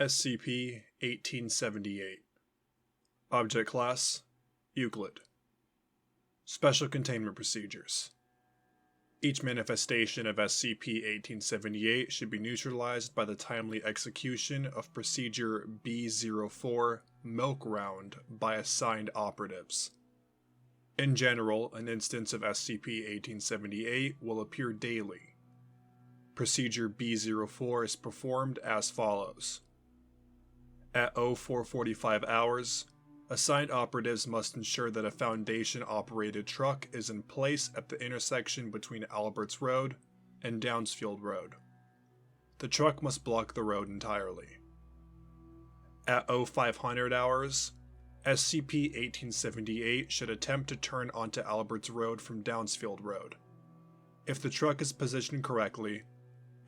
SCP-1878. Object Class: Euclid. Special Containment Procedures. Each manifestation of SCP-1878 should be neutralized by the timely execution of Procedure B-04 Milk Round by assigned operatives. In general, an instance of SCP-1878 will appear daily. Procedure B-04 is performed as follows. At 0445 hours, assigned operatives must ensure that a Foundation-operated truck is in place at the intersection between Alberts Road and Downsfield Road. The truck must block the road entirely. At 0500 hours, SCP-1878 should attempt to turn onto Alberts Road from Downsfield Road. If the truck is positioned correctly,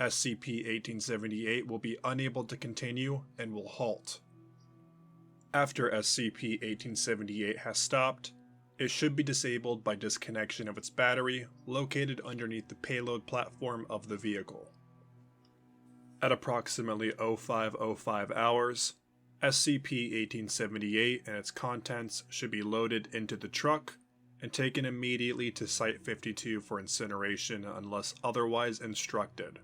SCP-1878 will be unable to continue and will halt. After SCP-1878 has stopped, it should be disabled by disconnection of its battery located underneath the payload platform of the vehicle. At approximately 0505 hours, SCP-1878 and its contents should be loaded into the truck and taken immediately to Site-52 for incineration unless otherwise instructed.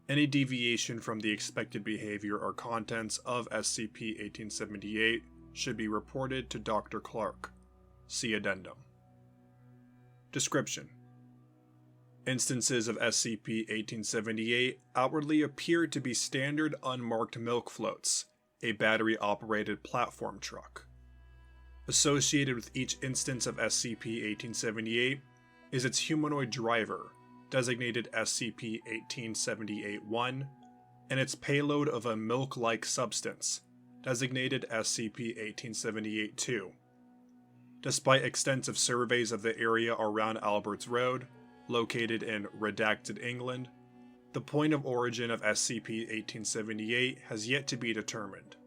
Any deviation from the expected behavior or contents of SCP-1878 should be reported to Dr. Clark. See Addendum. Description: Instances of SCP-1878 outwardly appear to be standard unmarked milk floats, a battery-operated platform truck. Associated with each instance of SCP-1878 is its humanoid driver, designated SCP-1878-1, and its payload of a milk-like substance, designated SCP-1878-2. Despite extensive surveys of the area around Alberts Road, located in Redacted England, the point of origin of SCP-1878 has yet to be determined.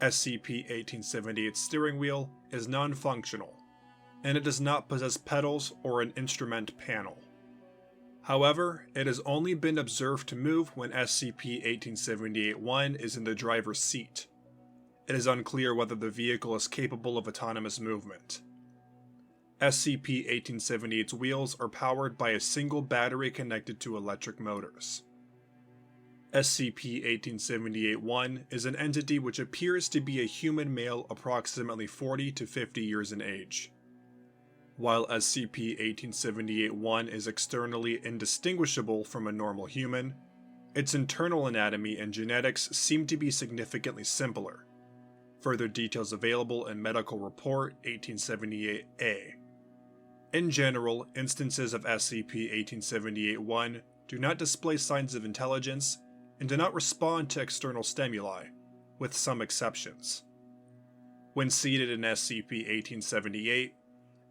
SCP-1878's steering wheel is non-functional, and it does not possess pedals or an instrument panel. However, it has only been observed to move when SCP-1878-1 is in the driver's seat. It is unclear whether the vehicle is capable of autonomous movement. SCP-1878's wheels are powered by a single battery connected to electric motors. SCP-1878-1 is an entity which appears to be a human male approximately 40 to 50 years in age. While SCP-1878-1 is externally indistinguishable from a normal human, its internal anatomy and genetics seem to be significantly simpler. Further details available in Medical Report 1878-A. In general, instances of SCP-1878-1 do not display signs of intelligence and do not respond to external stimuli, with some exceptions. When seated in SCP-1878,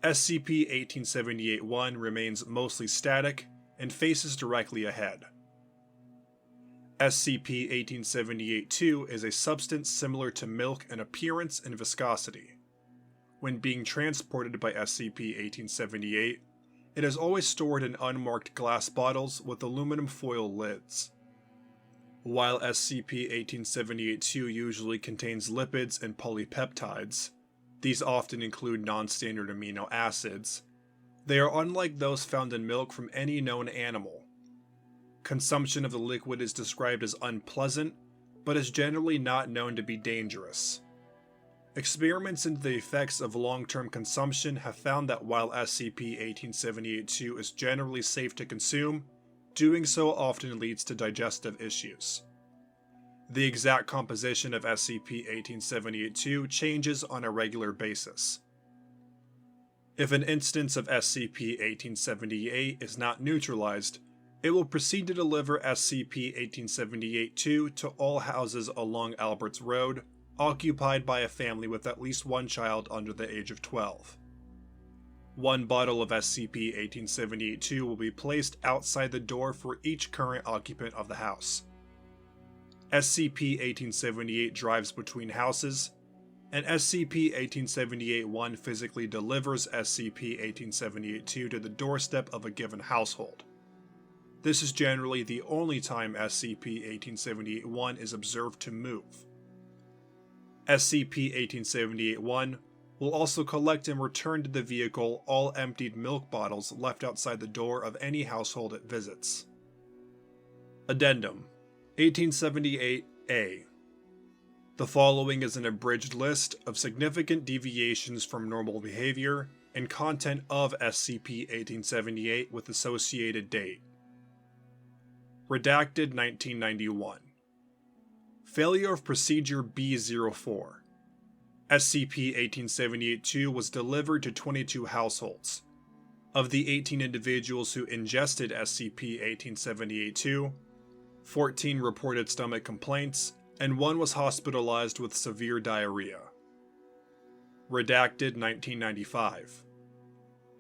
SCP-1878-1 remains mostly static and faces directly ahead. SCP-1878-2 is a substance similar to milk in appearance and viscosity. When being transported by SCP-1878, it is always stored in unmarked glass bottles with aluminum foil lids. While SCP-1878-2 usually contains lipids and polypeptides, these often include non-standard amino acids, they are unlike those found in milk from any known animal. Consumption of the liquid is described as unpleasant, but is generally not known to be dangerous. Experiments into the effects of long-term consumption have found that while SCP-1878-2 is generally safe to consume, doing so often leads to digestive issues. The exact composition of SCP-1878-2 changes on a regular basis. If an instance of SCP-1878 is not neutralized, it will proceed to deliver SCP-1878-2 to all houses along Alberts Road occupied by a family with at least one child under the age of 12. One bottle of SCP-1878-2 will be placed outside the door for each current occupant of the house. SCP-1878 drives between houses, and SCP-1878-1 physically delivers SCP-1878-2 to the doorstep of a given household. This is generally the only time SCP-1878-1 is observed to move. SCP-1878-1 will also collect and return to the vehicle all emptied milk bottles left outside the door of any household it visits. Addendum 1878-A. The following is an abridged list of significant deviations from normal behavior and content of SCP-1878 with associated date. Redacted 1991. Failure of Procedure B-04. SCP-1878-2 was delivered to 22 households. Of the 18 individuals who ingested SCP-1878-2, 14 reported stomach complaints, and 1 was hospitalized with severe diarrhea. Redacted 1995.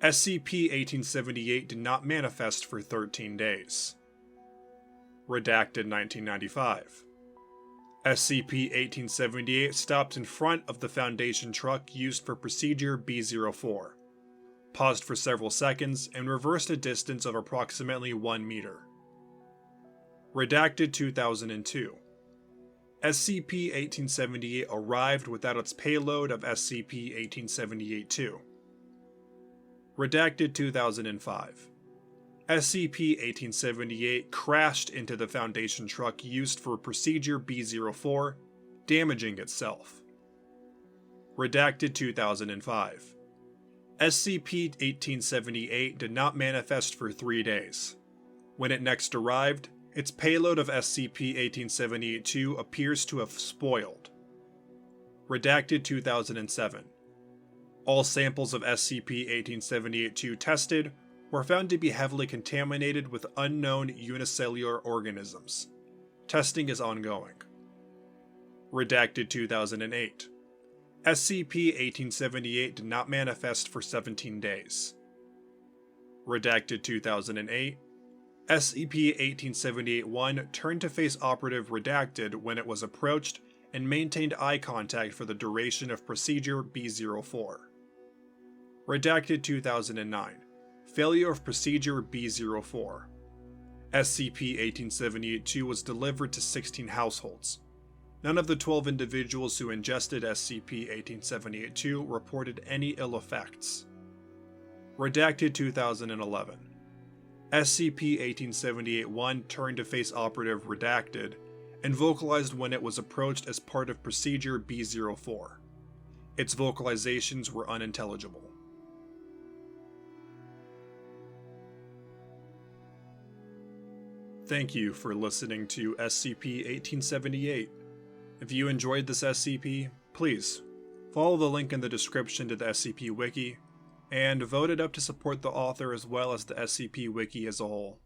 SCP-1878 did not manifest for 13 days. Redacted 1995. SCP-1878 stopped in front of the Foundation truck used for Procedure B-04, paused for several seconds, and reversed a distance of approximately 1 meter. Redacted 2002. SCP-1878 arrived without its payload of SCP-1878-2. Redacted 2005. SCP-1878 crashed into the Foundation truck used for Procedure B-04, damaging itself. Redacted 2005. SCP-1878 did not manifest for 3 days. When it next arrived, its payload of SCP-1878-2 appears to have spoiled. Redacted 2007. All samples of SCP-1878-2 tested were found to be heavily contaminated with unknown unicellular organisms. Testing is ongoing. Redacted 2008. SCP-1878 did not manifest for 17 days. Redacted 2008. SCP-1878-1 turned to face Operative Redacted when it was approached and maintained eye contact for the duration of Procedure B-04. Redacted 2009. Failure of Procedure B-04. SCP-1878-2 was delivered to 16 households. None of the 12 individuals who ingested SCP-1878-2 reported any ill effects. Redacted 2011. SCP-1878-1 turned to face Operative Redacted and vocalized when it was approached as part of Procedure B-04. Its vocalizations were unintelligible. Thank you for listening to SCP-1878. If you enjoyed this SCP, please follow the link in the description to the SCP Wiki, and vote it up to support the author as well as the SCP Wiki as a whole.